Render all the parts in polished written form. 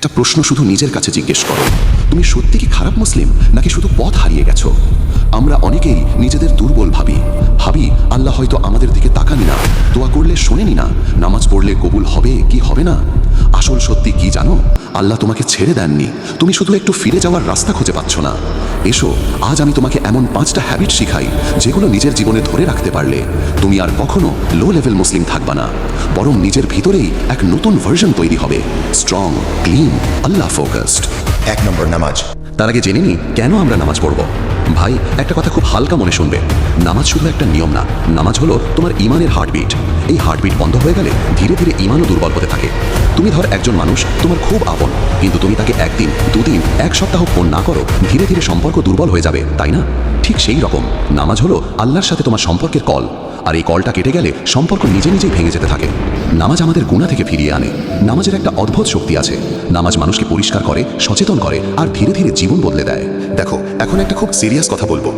একটা প্রশ্ন শুধু নিজের কাছে জিজ্ঞেস করো, তুমি সত্যি কি খারাপ মুসলিম নাকি শুধু পথ হারিয়ে গেছো? আমরা অনেকেই নিজেদের দুর্বল ভাবি আল্লাহ হয়তো আমাদের দিকে তাকানি না, দোয়া করলে শোনেনি না, নামাজ পড়লে কবুল হবে কি হবে না। আসল সত্যি কি জানো? আল্লাহ তোমাকে ছেড়ে দেননি, তুমি শুধু একটু ফিরে যাওয়ার রাস্তা খুঁজে পাচ্ছ না। এসো, আজ আমি তোমাকে এমন 5টা হ্যাবিট শিখাই যেগুলো নিজের জীবনে ধরে রাখতে পারলে তুমি আর কখনো লো লেভেল মুসলিম থাকবা না, বরং নিজের ভিতরেই এক নতুন ভার্সন তৈরি হবে, স্ট্রং, ক্লিন, আল্লাহ ফোকাসড। 1 নম্বর নামাজ। তার আগে জেনে নিই কেন আমরা নামাজ পড়ব। ভাই, একটা কথা খুব হালকা মনে শুনবে, নামাজ শুধু একটা নিয়ম না, নামাজ হলো তোমার ইমানের হার্টবিট। এই হার্টবিট বন্ধ হয়ে গেলে ধীরে ধীরে ইমানও দুর্বল হতে থাকে। তুমি ধর একজন মানুষ তোমার খুব আপন, কিন্তু তুমি তাকে একদিন, দুদিন, 1 সপ্তাহ ফোন না করো, ধীরে ধীরে সম্পর্ক দুর্বল হয়ে যাবে, তাই না? ঠিক সেই রকম নামাজ হলো আল্লাহর সাথে তোমার সম্পর্কের কল, আর এই কলটা কেটে গেলে সম্পর্ক নিজে নিজেই ভেঙে যেতে থাকে। নামাজ আমাদের গুনাহ থেকে ফিরিয়ে আনে। নামাজের একটা অদ্ভুত শক্তি আছে। নামাজ মানুষকে পরিষ্কার করে, সচেতন করে, আর ধীরে ধীরে জীবন বদলে দেয়। দেখো, এখন একটা খুব সিরিয়াস কথা বলবো।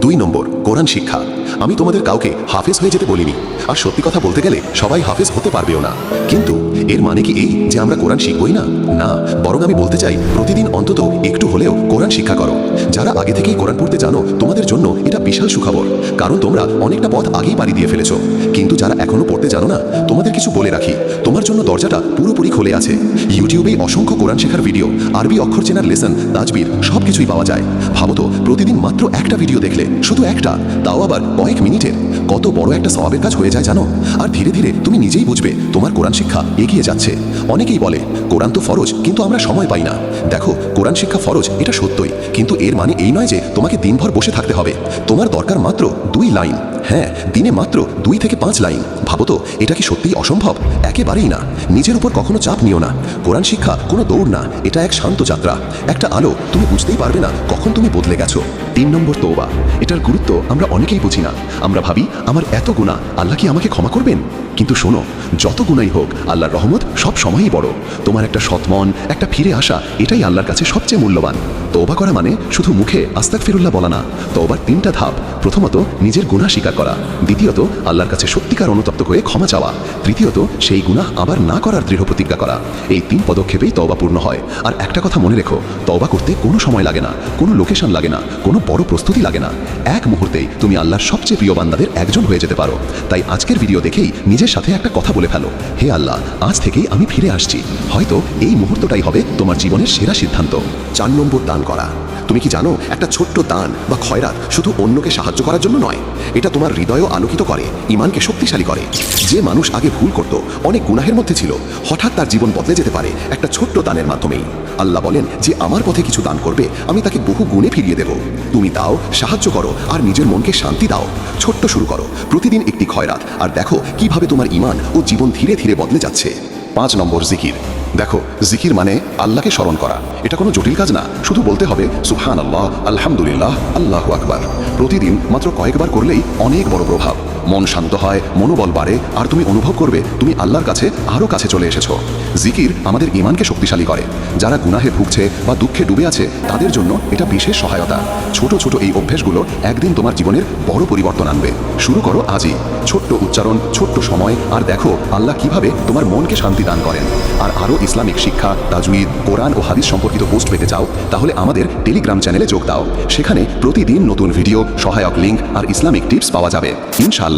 2 নম্বর, কোরআন শিক্ষা। আমি তোমাদের কাউকে হাফেজ হয়ে যেতে বলিনি, আর সত্যি কথা বলতে গেলে সবাই হাফেজ হতে পারবেও না। কিন্তু এর মানে কি এই যে আমরা কোরআন শিখবই না? না, বরং আমি বলতে চাই প্রতিদিন অন্তত একটু হলেও কোরআন শিক্ষা করো। যারা আগে থেকেই কোরআন পড়তে জানো, তোমাদের জন্য এটা বিশাল সুখবর, কারণ তোমরা অনেকটা পথ আগেই পাড়ি দিয়ে ফেলেছো। কিন্তু যারা এখনো পড়তে জানো না, তোমাদের কিছু বলে রাখি, তোমার জন্য দরজাটা পুরোপুরি খুলে আছে। ইউটিউবে অসংখ্য কোরআন শেখার ভিডিও, আরবি অক্ষর চেনার লেসন, তাজবির, সবকিছুই পাওয়া যায়। ভাবো তো, প্রতিদিন মাত্র একটা ভিডিও দেখলে, শুধু একটা, তাও আবার কয়েক মিনিটের, কত বড় একটা সওয়াবের কাজ হয়ে যায় জানো? আর ধীরে ধীরে তুমি নিজেই বুঝবে তোমার কোরআন শিক্ষা এগিয়ে যাচ্ছে। অনেকেই বলে কোরআন তো ফরজ, কিন্তু আমরা সময় পাই না। দেখো, কোরআন শিক্ষা ফরজ, এটা সত্যই, কিন্তু এর মানে এই নয় যে তোমাকে দিনভর বসে থাকতে হবে। তোমার দরকার মাত্র 2 লাইন, হ্যাঁ, দিনে মাত্র 2 থেকে 5 লাইন। ভাবো তো, এটা কি সত্যিই অসম্ভব? একেবারেই না। নিজের উপর কখনো চাপ নিও না। কোরআন শিক্ষা কোনো দৌড় না, এটা এক শান্ত যাত্রা, একটা আলো। তুমি বুঝতেই পারবে না কখন তুমি বদলে গেছো। 3 নম্বর, তওবা। এটার গুরুত্ব আমরা অনেকেই বুঝি না। আমরা ভাবি আমার এত গুনাহ, আল্লাহ কি আমাকে ক্ষমা করবেন? কিন্তু শোনো, যত গুনাহই হোক, আল্লাহর রহমত সব সময়ই বড়। তোমার একটা সৎমন, একটা ফিরে আসা, এটাই আল্লাহর কাছে সবচেয়ে মূল্যবান। তওবা করা মানে শুধু মুখে আস্তাগফিরুল্লাহ বলা না। তওবার 3টা ধাপ। প্রথমত, নিজের গুনাহ স্বীকার করা। দ্বিতীয়ত, আল্লাহর কাছে সত্যিকার অনুতপ্ত হয়ে ক্ষমা চাওয়া। তৃতীয়ত, সেই গুনাহ আবার না করার দৃঢ় প্রতিজ্ঞা করা। এই 3 পদক্ষেপেই তওবা পূর্ণ হয়। আর একটা কথা মনে রেখো, তওবা করতে কোনো সময় লাগে না, কোনো লোকেশন লাগে না, কোনো বড় প্রস্তুতি লাগে না। এক মুহূর্তেই তুমি আল্লাহর সবচেয়ে প্রিয় বান্দাদের একজন হয়ে যেতে পারো। তাই আজকের ভিডিও দেখেই নিজের সাথে একটা কথা বলে ফেলো, হে আল্লাহ, আজ থেকেই আমি ফিরে আসছি। হয়তো এই মুহূর্তটাই হবে তোমার জীবনের সেরা সিদ্ধান্ত। 4 নম্বর, দান করা। তুমি কি জানো, একটা ছোট্ট দান বা খয়রাত শুধু অন্যকে সাহায্য করার জন্য নয়, এটা তোমার হৃদয়ও আলোকিত করে, ইমানকে শক্তিশালী করে। যে মানুষ আগে ভুল করত, অনেক গুনাহের মধ্যে ছিল, হঠাৎ তার জীবন বদলে যেতে পারে একটা ছোট্ট দানের মাধ্যমেই। আল্লাহ বলেন, যে আমার পথে কিছু দান করবে, আমি তাকে বহু গুণে ফিরিয়ে দেব। তুমি দাও, সাহায্য করো, আর নিজের মনকে শান্তি দাও। ছোট্ট শুরু করো, প্রতিদিন একটি খয়রাত, আর দেখো কিভাবে তোমার ইমান ও জীবন ধীরে ধীরে বদলে যাচ্ছে। 5 নম্বর, জিকির। দেখো, জিকির মানে আল্লাহকে স্মরণ করা। এটা কোনো জটিল কাজ না, শুধু বলতে হবে সুবহানাল্লাহ, আলহামদুলিল্লাহ, আল্লাহু আকবার। প্রতিদিন মাত্র কয়েকবার করলেই অনেক বড় প্রভাব। মন শান্ত হয়, মনোবল বাড়ে, আর তুমি অনুভব করবে তুমি আল্লাহর কাছে আরও কাছে চলে এসেছো। জিকির আমাদের ইমানকে শক্তিশালী করে। যারা গুনাহে ভুগছে বা দুঃখে ডুবে আছে, তাদের জন্য এটা বিশেষ সহায়তা। ছোট ছোট এই অভ্যেসগুলো একদিন তোমার জীবনের বড় পরিবর্তন আনবে। শুরু করো আজই। ছোট্ট উচ্চারণ, ছোট্ট সময়, আর দেখো আল্লাহ কিভাবে তোমার মনকে শান্তি দান করেন। আর আরও ইসলামিক শিক্ষা, তাজউইদ, কোরআন ও হাদিস সম্পর্কিত পোস্ট পেতে চাও, তাহলে আমাদের টেলিগ্রাম চ্যানেলে যোগ দাও। সেখানে প্রতিদিন নতুন ভিডিও, সহায়ক লিঙ্ক আর ইসলামিক টিপস পাওয়া যাবে ইনশাআল্লাহ।